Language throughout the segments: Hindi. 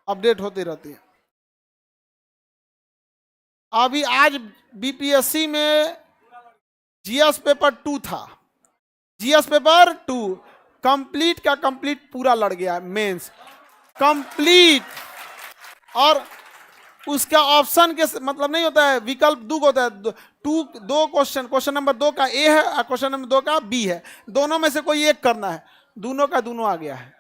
अपडेट होती रहती है। अभी आज बीपीएससी में जीएस पेपर 2 था, जीएस पेपर 2 कंप्लीट का कंप्लीट पूरा लड़ गया, मेंस कंप्लीट। और उसका ऑप्शन के मतलब नहीं होता है, विकल्प दो होता है, दो क्वेश्चन, क्वेश्चन नंबर 2 का ए है और क्वेश्चन नंबर 2 का बी है, दोनों में से कोई एक करना है। दोनों का दोनों आ गया है,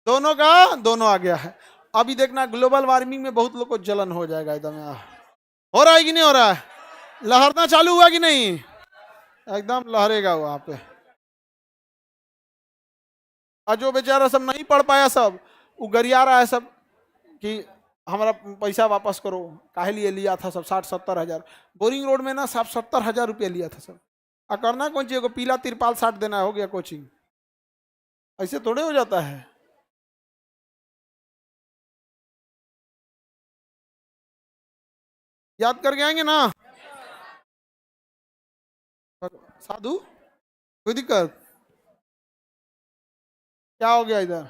दोनों का दोनों आ गया है। अभी देखना ग्लोबल वार्मिंग में बहुत लोग को जलन हो जाएगा एकदम। हो रहा है कि नहीं हो रहा है? लहरना चालू हुआ कि नहीं? एकदम लहरेगा वहां पे। और जो बेचारा सब नहीं पढ़ पाया सब वो गरिया रहा है सब कि हमारा पैसा वापस करो, काहे लिए लिया था सब 60-70 हजार। बोरिंग रोड में ना 60-70 हजार रुपया लिया था सब। आ करना कौन चाहिए, को पीला तिरपाल 60 देना हो गया कोचिंग, ऐसे थोड़े हो जाता है। याद करके आएंगे ना साधु? कोई दिक्कत? क्या हो गया इधर?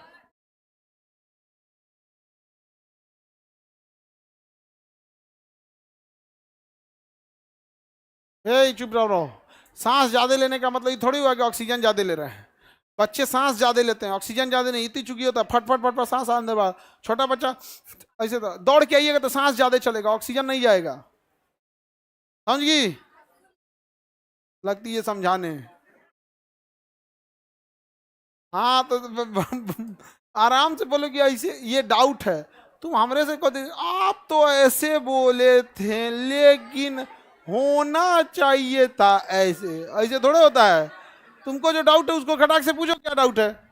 चुप रहो। सांस ज्यादा लेने का मतलब ये थोड़ी हुआ कि ऑक्सीजन ज्यादा ले रहे हैं। बच्चे सांस ज्यादा लेते हैं, ऑक्सीजन ज्यादा नहीं, इतनी चुकी होता है, फट फट फट फट सांस आने बाद। छोटा बच्चा ऐसे तो दौड़ के आइएगा तो सांस ज्यादा चलेगा, ऑक्सीजन नहीं जाएगा। समझ गई? लगती है समझाने। हाँ तो आराम से बोलो कि ऐसे ये डाउट है। तुम हमरे से कहते आप तो ऐसे बोले थे लेकिन होना चाहिए था ऐसे, ऐसे थोड़े होता है। तुमको जो डाउट है उसको खटाक से पूछो क्या डाउट है।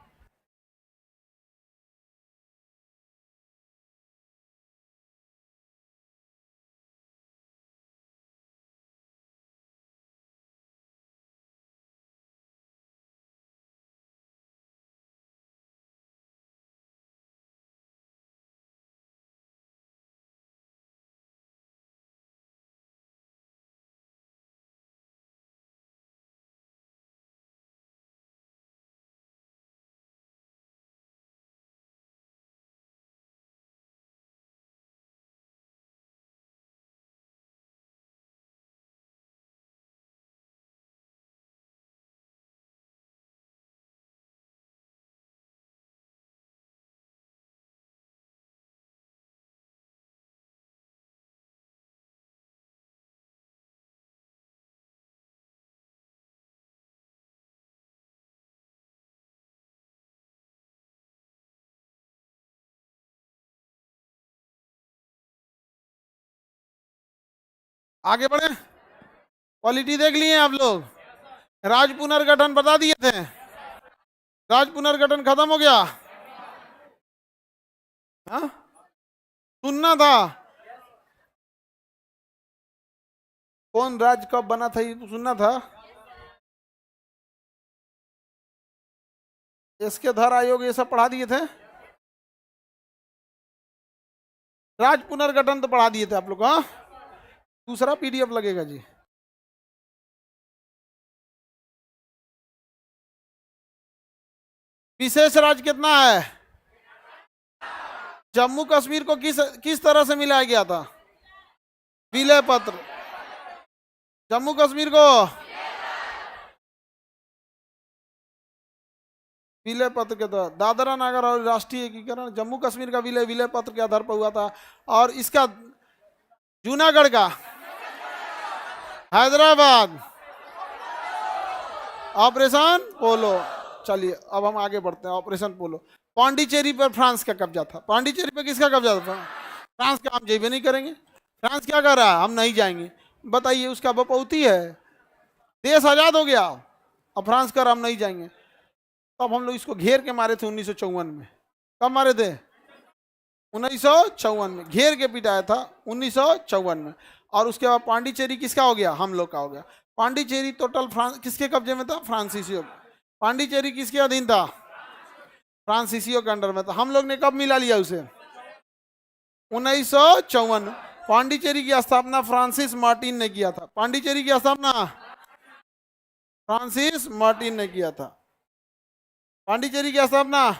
आगे बढ़े। क्वालिटी देख लिए आप लोग? राज पुनर्गठन बता दिए थे, राज पुनर्गठन खत्म हो गया। हाँ सुनना था, कौन राज कब बना था ये तो सुनना था। इसके धर आयोग ये सब पढ़ा दिए थे। राज पुनर्गठन तो पढ़ा दिए थे आप लोग। हाँ दूसरा पीडीएफ लगेगा जी। विशेष राज्य कितना है? जम्मू कश्मीर को किस किस तरह से मिलाया गया था? विलय पत्र। जम्मू कश्मीर को विलय पत्र के द्वारा दादरा नगर और राष्ट्रीय एकीकरण, जम्मू कश्मीर का विलय विलय पत्र के आधार पर हुआ था। और इसका जूनागढ़ का, हैदराबाद, ऑपरेशन पोलो। चलिए अब हम आगे बढ़ते हैं। ऑपरेशन पोलो। पांडिचेरी पर फ्रांस का कब्जा था। पांडिचेरी पर किसका कब्जा था? फ्रांस का। हम जेबे नहीं करेंगे। फ्रांस क्या कर रहा है? हम नहीं जाएंगे। बताइए उसका बपौती है। देश आजाद हो गया और फ्रांस कर हम नहीं जाएंगे। तब हम लोग इसको घेर के मारे थे 1954 में। कब मारे थे? 1954 में घेर के पिटाया था 1954 में। और उसके बाद पांडिचेरी किसका हो गया? हम लोग का हो गया। पांडिचेरी टोटल फ्रांस किसके कब्जे में था? फ्रांसीसियों। पांडिचेरी किसके अधीन था? फ्रांसीसियों के अंडर में था। हम लोग ने कब मिला लिया उसे? 1954। पांडिचेरी की स्थापना फ्रांसिस मार्टिन ने किया था। पांडिचेरी की स्थापना फ्रांसिस मार्टिन ने किया था। पांडिचेरी की स्थापना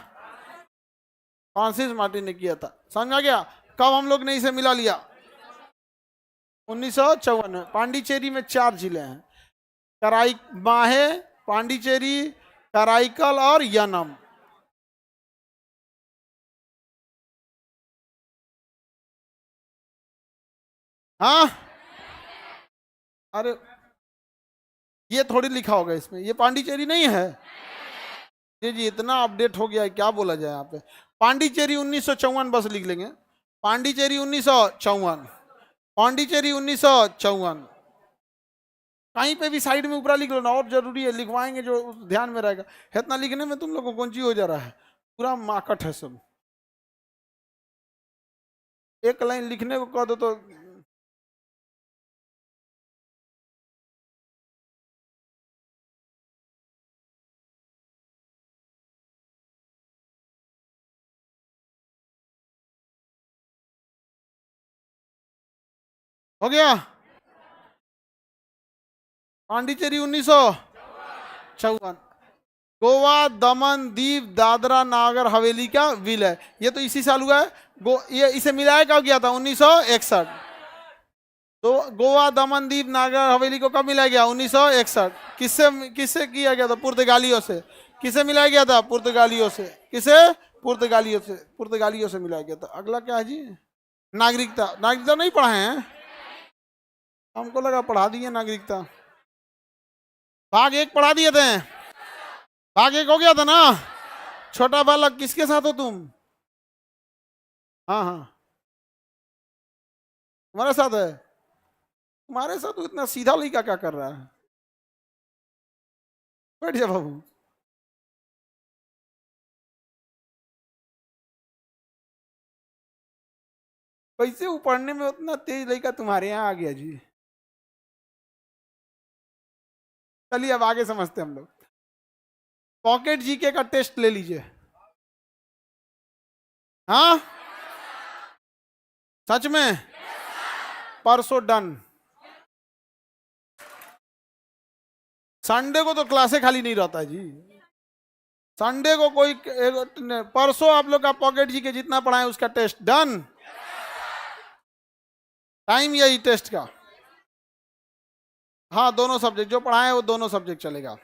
फ्रांसिस मार्टिन ने किया था। समझ आ गया? कब हम लोग ने इसे मिला लिया? 1954 में। पांडिचेरी में 4 जिले हैं, कराई माहे, पांडिचेरी, कराईकल और यनम। हाँ, अरे ये थोड़ी लिखा होगा इसमें, ये पांडिचेरी नहीं है। जी इतना अपडेट हो गया है, क्या बोला जाए यहाँ पे। पांडिचेरी 1954 बस लिख लेंगे, पांडिचेरी 1954, पांडिचेरी 1954। कहीं पे भी साइड में ऊपर लिख लो ना, और जरूरी है, लिखवाएंगे जो ध्यान में रहेगा। इतना लिखने में तुम लोग को कौन सी हो जा रहा है, पूरा माकट है सब। एक लाइन लिखने को कह दो तो हो गया। पांडिचेरी 1954। गोवा, दमन, दीव, दादरा नागर हवेली का विलय, ये तो इसी साल हुआ है। ये इसे मिलाया कब गया था? 1961। तो गोवा, दमन, दीव, नागर हवेली को कब मिलाया गया? 1961। किससे किससे किया गया था? पुर्तगालियों से। किसे मिलाया गया था? पुर्तगालियों से। किसे? पुर्तगालियों से। पुर्तगालियों से मिलाया गया था। अगला क्या है जी? नागरिकता। नागरिकता नहीं पढ़ाए हैं? हमको लगा पढ़ा दिए नागरिकता। भाग 1 पढ़ा दिए थे, भाग 1 हो गया था ना। छोटा बालक किसके साथ हो तुम? हाँ हाँ, तुम्हारे साथ है। तुम्हारे साथ इतना सीधा लड़का क्या कर रहा है? बैठ जा बाबू। कैसे वो पढ़ने में उतना तेज लड़का तुम्हारे यहाँ आ गया जी? चलिए अब आगे समझते हैं हम लोग। पॉकेट जीके का टेस्ट ले लीजिए। हाँ सच में? परसों डन। संडे को तो क्लासे खाली नहीं रहता है जी। संडे को कोई परसों आप लोग का पॉकेट जी के जितना पढ़ाए उसका टेस्ट डन। टाइम यही टेस्ट का। हाँ दोनों सब्जेक्ट जो पढ़ाए वो दोनों सब्जेक्ट चलेगा।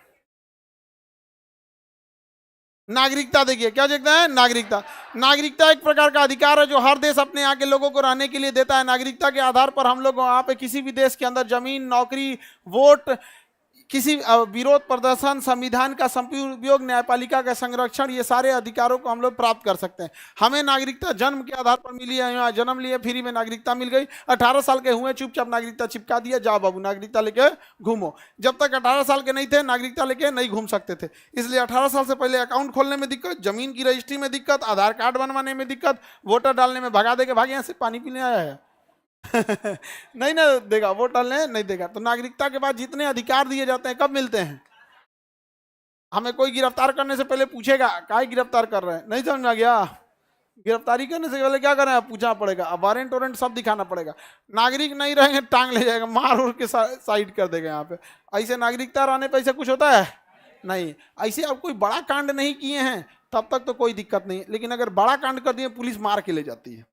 नागरिकता देखिए क्या देखता है? नागरिकता। नागरिकता एक प्रकार का अधिकार है जो हर देश अपने यहाँ के लोगों को रहने के लिए देता है। नागरिकता के आधार पर हम लोग वहाँ पे किसी भी देश के अंदर जमीन, नौकरी, वोट, किसी विरोध प्रदर्शन, संविधान का संपूर्ण उपयोग, न्यायपालिका का संरक्षण, ये सारे अधिकारों को हम लोग प्राप्त कर सकते हैं। हमें नागरिकता जन्म के आधार पर मिली है। यहाँ जन्म लिए, फ्री में नागरिकता मिल गई। 18 साल के हुए, चुपचाप नागरिकता चिपका दिया, जाओ बाबू नागरिकता लेके घूमो। जब तक 18 साल के नहीं थे नागरिकता लेके नहीं घूम सकते थे। इसलिए 18 साल से पहले अकाउंट खोलने में दिक्कत, जमीन की रजिस्ट्री में दिक्कत, आधार कार्ड बनवाने में दिक्कत, वोटर डालने में भगा दे के भागे, यहाँ से पानी पीने आया है नहीं ना देगा, वोट डालने नहीं देगा। तो नागरिकता के बाद जितने अधिकार दिए जाते हैं कब मिलते हैं? हमें कोई गिरफ्तार करने से पहले पूछेगा काहे गिरफ्तार कर रहे हैं, नहीं समझ में गया? गिरफ्तारी करने से पहले क्या करें? पूछना पड़ेगा, अब वारंट वारंट सब दिखाना पड़ेगा। नागरिक नहीं रहेंगे टांग ले जाएगा, मार उड़ के साइड कर देगा यहाँ पे। ऐसे नागरिकता रहने पर ऐसा कुछ होता है नहीं। ऐसे अब कोई बड़ा कांड नहीं किए हैं तब तक तो कोई दिक्कत नहीं, लेकिन अगर बड़ा कांड कर दिए पुलिस मार के ले जाती है,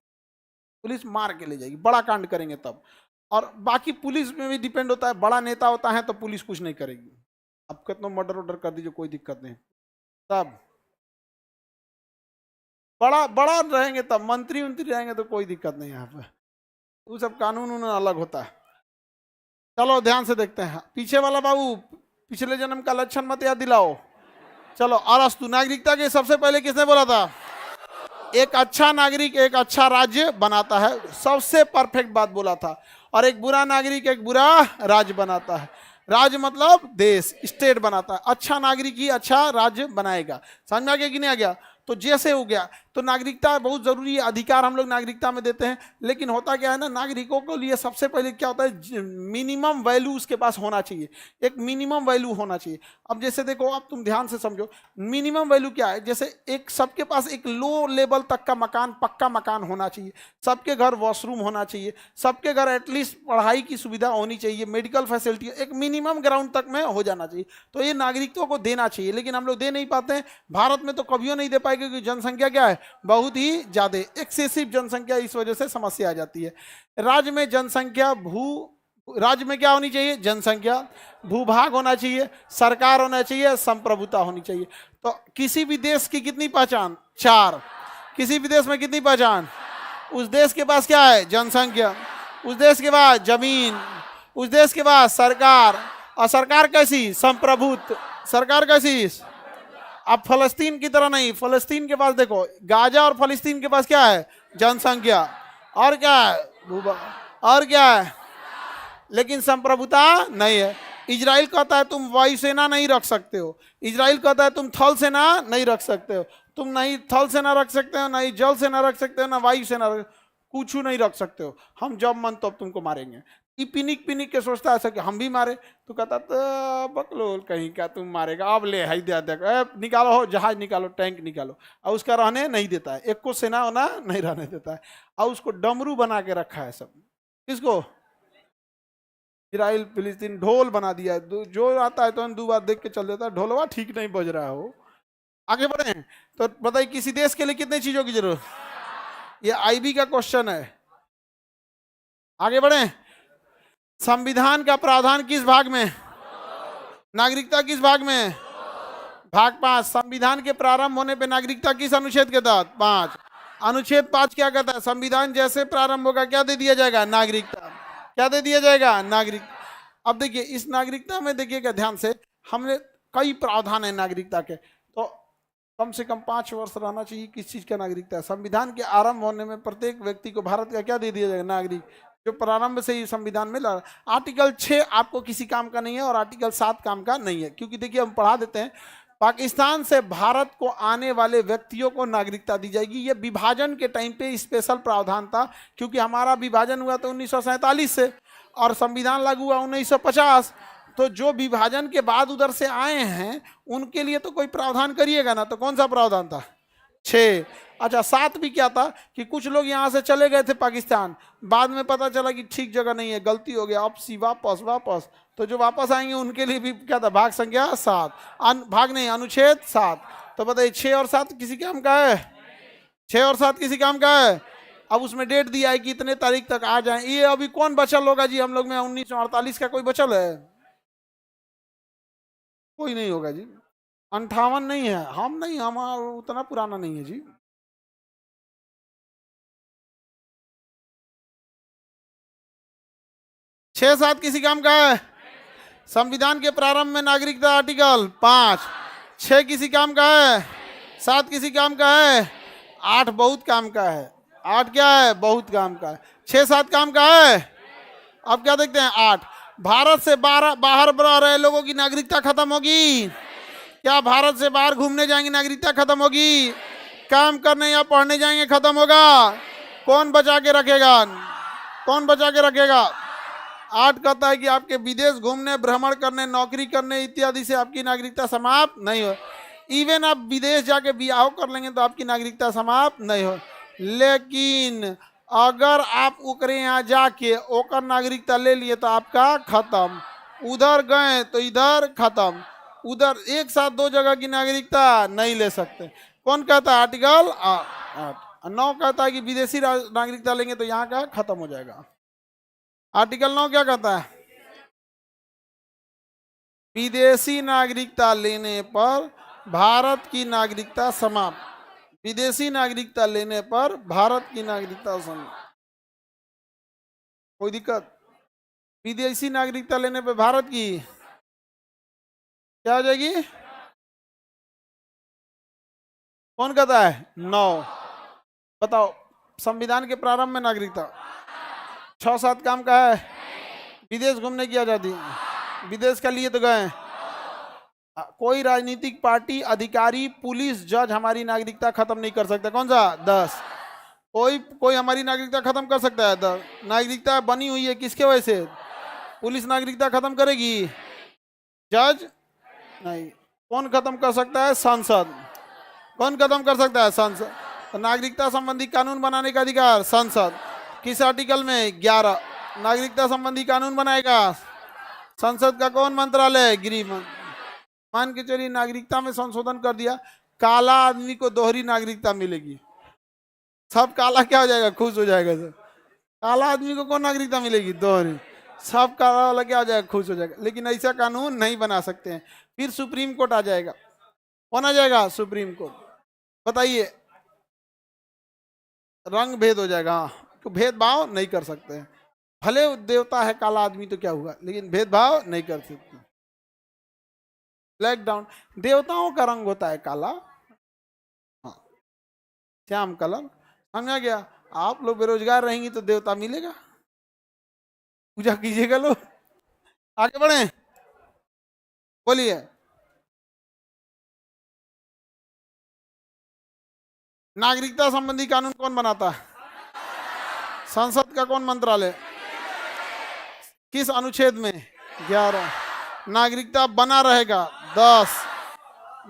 पुलिस मार के ले जाएगी। बड़ा कांड करेंगे तब। और बाकी पुलिस में भी डिपेंड होता है, बड़ा नेता होता है तो पुलिस कुछ नहीं करेगी। अब कितना मर्डर वर्डर कर दीजिए कोई दिक्कत नहीं, तब बड़ा बड़ा रहेंगे तब, मंत्री उंत्री रहेंगे तो कोई दिक्कत नहीं। यहाँ पे वो सब कानून अलग होता है। चलो ध्यान से देखते हैं पीछे वाला बाबू, पिछले जन्म का लक्षण मत याद दिलाओ। चलो अरस्तु, नागरिकता के सबसे पहले किसने बोला था? एक अच्छा नागरिक एक अच्छा राज्य बनाता है, सबसे परफेक्ट बात बोला था। और एक बुरा नागरिक एक बुरा राज्य बनाता है। राज्य मतलब देश, स्टेट बनाता है। अच्छा नागरिक ही अच्छा राज्य बनाएगा। समझ में आ गया कि नहीं आ गया? तो जैसे हो गया, तो नागरिकता बहुत जरूरी है, अधिकार हम लोग नागरिकता में देते हैं। लेकिन होता क्या है ना, नागरिकों के लिए सबसे पहले क्या होता है, मिनिमम वैल्यू उसके पास होना चाहिए, एक मिनिमम वैल्यू होना चाहिए। अब जैसे देखो, अब तुम ध्यान से समझो, मिनिमम वैल्यू क्या है। जैसे एक सबके पास एक लो लेवल तक का मकान, पक्का मकान होना चाहिए, सबके घर वॉशरूम होना चाहिए, सबके घर एटलीस्ट पढ़ाई की सुविधा होनी चाहिए, मेडिकल फैसिलिटी एक मिनिमम ग्राउंड तक में हो जाना चाहिए। तो ये नागरिकों को देना चाहिए, लेकिन हम लोग दे नहीं पाते हैं। भारत में तो कभी नहीं दे पाएंगे क्योंकि जनसंख्या क्या है, बहुत ही ज्यादा एक्सेसिव जनसंख्या, इस वजह से समस्या आ जाती है। राज्य में जनसंख्या राज्य में क्या होनी चाहिए? जनसंख्या, भूभाग होना चाहिए, सरकार होना चाहिए, संप्रभुता होनी चाहिए। तो किसी भी देश की कितनी पहचान? 4। किसी भी देश में कितनी पहचान? उस देश के पास क्या है? जनसंख्या, उस देश के बाद जमीन, उस देश के बाद सरकार, और सरकार कैसी? संप्रभुत्व। सरकार कैसी? अब फलस्तीन की तरह नहीं, फलस्तीन के पास देखो, गाजा और फलस्तीन के पास क्या है? जनसंख्या, और क्या है? भूभाग, और क्या है? लेकिन संप्रभुता नहीं है। इजराइल कहता है तुम वायुसेना नहीं रख सकते हो, इजराइल कहता है तुम थल सेना नहीं रख सकते हो, तुम नहीं थल सेना रख सकते हो, नहीं जल सेना रख सकते हो, ना वायु सेना, कुछ नहीं रख सकते हो, हम जब मन तब तुमको मारेंगे। ये पिनिक पिनिक के सोचता है कि हम भी मारे, तो कहता तो बकलोल कहीं का तुम मारेगा, अब ले हाई दे निकालो, हो जहाज निकालो, टैंक निकालो, और उसका रहने नहीं देता है, एक को सेना होना नहीं रहने देता है, और उसको डमरू बना के रखा है सब। किसको? इजराइल फिलिस्तीन ढोल बना दिया है, जो आता है तो 2 बार देख के चल देता है, ढोलवा ठीक नहीं बज रहा हो। आगे बढ़े तो बताइए किसी देश के लिए कितने चीजों की जरूरत? ये आईबी का क्वेश्चन है। आगे बढ़े, संविधान का प्रावधान किस भाग में? नागरिकता किस भाग में? भाग 5। संविधान के प्रारंभ होने पे नागरिकता किस अनुच्छेद के तहत? 5। अनुच्छेद 5 क्या कहता है? संविधान जैसे प्रारंभ होगा क्या दे दिया जाएगा? नागरिकता। क्या दे दिया जाएगा? नागरिक। अब देखिए इस नागरिकता में देखिएगा ध्यान से, हमने कई प्रावधान है नागरिकता के, तो कम से कम 5 वर्ष रहना चाहिए। किस चीज का नागरिकता? संविधान के आरंभ होने में प्रत्येक व्यक्ति को भारत का क्या दे दिया जाएगा? नागरिक, जो प्रारंभ से ही संविधान में लड़ा। आर्टिकल 6 आपको किसी काम का नहीं है और आर्टिकल 7 काम का नहीं है, क्योंकि देखिए हम पढ़ा देते हैं, पाकिस्तान से भारत को आने वाले व्यक्तियों को नागरिकता दी जाएगी। ये विभाजन के टाइम पे स्पेशल प्रावधान था, क्योंकि हमारा विभाजन हुआ तो 1947 से और संविधान लागू हुआ 1950। तो जो विभाजन के बाद उधर से आए हैं उनके लिए तो कोई प्रावधान करिएगा ना, तो कौन सा प्रावधान था? 6। अच्छा 7 भी क्या था कि कुछ लोग यहाँ से चले गए थे पाकिस्तान, बाद में पता चला कि ठीक जगह नहीं है, गलती हो गया, अब सी वापस, तो जो वापस आएंगे उनके लिए भी क्या था? भाग संख्या 7, भाग नहीं, अनुच्छेद 7। तो बताइए 6 और 7 किसी काम का है? 6 और 7 किसी काम का है? अब उसमें डेट दिया है कि इतने तारीख तक आ जाए। ये अभी कौन बचल होगा जी हम लोग में? 1948 का कोई बचल है? कोई नहीं होगा जी। 58 नहीं है, हम नहीं, हमारा उतना पुराना नहीं है जी। छह 7 किसी काम का है? संविधान के प्रारंभ में नागरिकता आर्टिकल 5। 6 किसी काम का है? 7 किसी काम का है? 8 बहुत काम का है। 8 क्या है? बहुत काम का है। 6 7 काम का है। अब क्या देखते हैं? 8 भारत से बाहर रह रहे लोगों की नागरिकता खत्म होगी। क्या भारत से बाहर घूमने जाएंगे नागरिकता खत्म होगी? काम करने या पढ़ने जाएंगे खत्म होगा? कौन बचा के रखेगा? कौन बचा के रखेगा? 8 कहता है कि आपके विदेश घूमने, भ्रमण करने, नौकरी करने इत्यादि से आपकी नागरिकता समाप्त नहीं हो। इवन आप विदेश जाके ब्याह कर लेंगे तो आपकी नागरिकता समाप्त नहीं हो। लेकिन अगर आप ओकरे यहाँ जाके ओकर नागरिकता ले लिए तो आपका खत्म, उधर गए तो इधर खत्म, उधर एक साथ 2 जगह की नागरिकता नहीं ले सकते। कौन कहता है? आर्टिकल 8। 9 कहता है कि विदेशी नागरिकता लेंगे तो यहाँ का खत्म हो जाएगा। आर्टिकल 9 क्या कहता है? विदेशी नागरिकता लेने पर भारत की नागरिकता समाप्त। विदेशी नागरिकता लेने पर भारत की नागरिकता समाप्त। कोई दिक्कत? विदेशी नागरिकता लेने पर भारत की क्या हो जाएगी? कौन कहता है? 9। बताओ संविधान के प्रारंभ में नागरिकता 6 7 काम का है। विदेश घूमने की आजादी, विदेश का लिए तो गए। कोई राजनीतिक पार्टी, अधिकारी, पुलिस, जज हमारी नागरिकता खत्म नहीं कर सकता। कौन सा? 10। कोई हमारी नागरिकता खत्म कर सकता है? 10। नागरिकता बनी हुई है किसके वजह से? पुलिस नागरिकता खत्म करेगी, जज नहीं। कौन खत्म कर सकता है? संसद। कौन खत्म कर सकता है? संसद। तो नागरिकता संबंधी कानून बनाने का अधिकार संसद। किस आर्टिकल में? 11। नागरिकता संबंधी कानून बनाएगा संसद का कौन मंत्रालय? गृह मंत्रालय। मान के चलिए नागरिकता में संशोधन कर दिया, काला आदमी को दोहरी नागरिकता मिलेगी, सब काला क्या हो जाएगा, खुश हो जाएगा सब। काला आदमी को कौन नागरिकता मिलेगी, दोहरी। सब काला वाला क्या हो जाएगा, खुश हो जाएगा। लेकिन ऐसा कानून नहीं बना सकते हैं, फिर सुप्रीम कोर्ट आ जाएगा। कौन आ जाएगा, सुप्रीम कोर्ट। बताइए, रंग भेद हो जाएगा। हाँ, तो भेदभाव नहीं कर सकते हैं। भले देवता है काला आदमी तो क्या हुआ, लेकिन भेदभाव नहीं कर सकते। ब्लैक डाउन, देवताओं का रंग होता है काला, हाँ, श्याम कलर, समझा गया। आप लोग बेरोजगार रहेंगी तो देवता मिलेगा, पूजा कीजिएगा लोग। आगे बढ़े, बोलिए। नागरिकता संबंधी कानून कौन बनाता है, संसद का कौन मंत्रालय, किस अनुच्छेद में, 11। नागरिकता बना रहेगा, 10।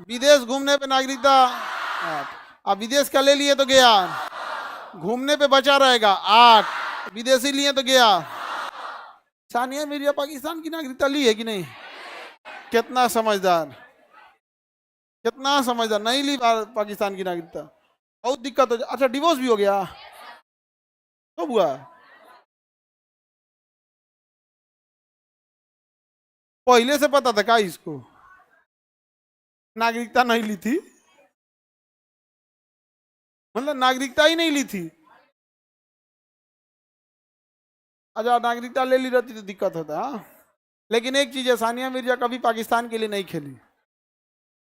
विदेश घूमने पे नागरिकता, 8। अब विदेश का ले लिए तो गया, घूमने पे बचा रहेगा, 8। विदेशी लिए तो गया। सानिया मिर्जा पाकिस्तान की नागरिकता ली है कि नहीं, कितना समझदार, कितना समझदार, नहीं ली पाकिस्तान की नागरिकता, बहुत दिक्कत हो जाए। अच्छा, डिवोर्स भी हो गया तो हुआ, पहले से पता था क्या इसको, नागरिकता नहीं ली थी, मतलब नागरिकता ही नहीं ली थी। अच्छा, नागरिकता ले ली रहती तो दिक्कत होता, हाँ। लेकिन एक चीज है, सानिया मिर्जा कभी पाकिस्तान के लिए नहीं खेली,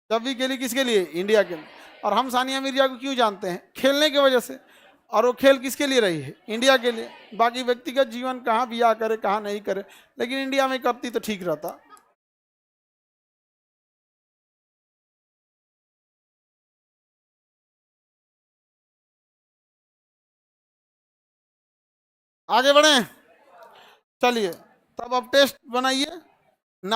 जब भी खेली किसके लिए, इंडिया के लिए। और हम सानिया मिर्जा को क्यों जानते हैं, खेलने की वजह से। और वो खेल किसके लिए रही है, इंडिया के लिए। बाकी व्यक्तिगत जीवन कहाँ बिया करे कहाँ नहीं करे, लेकिन इंडिया में करती तो ठीक रहता। आगे बढ़े, चलिए। तब अब टेस्ट बनाइए।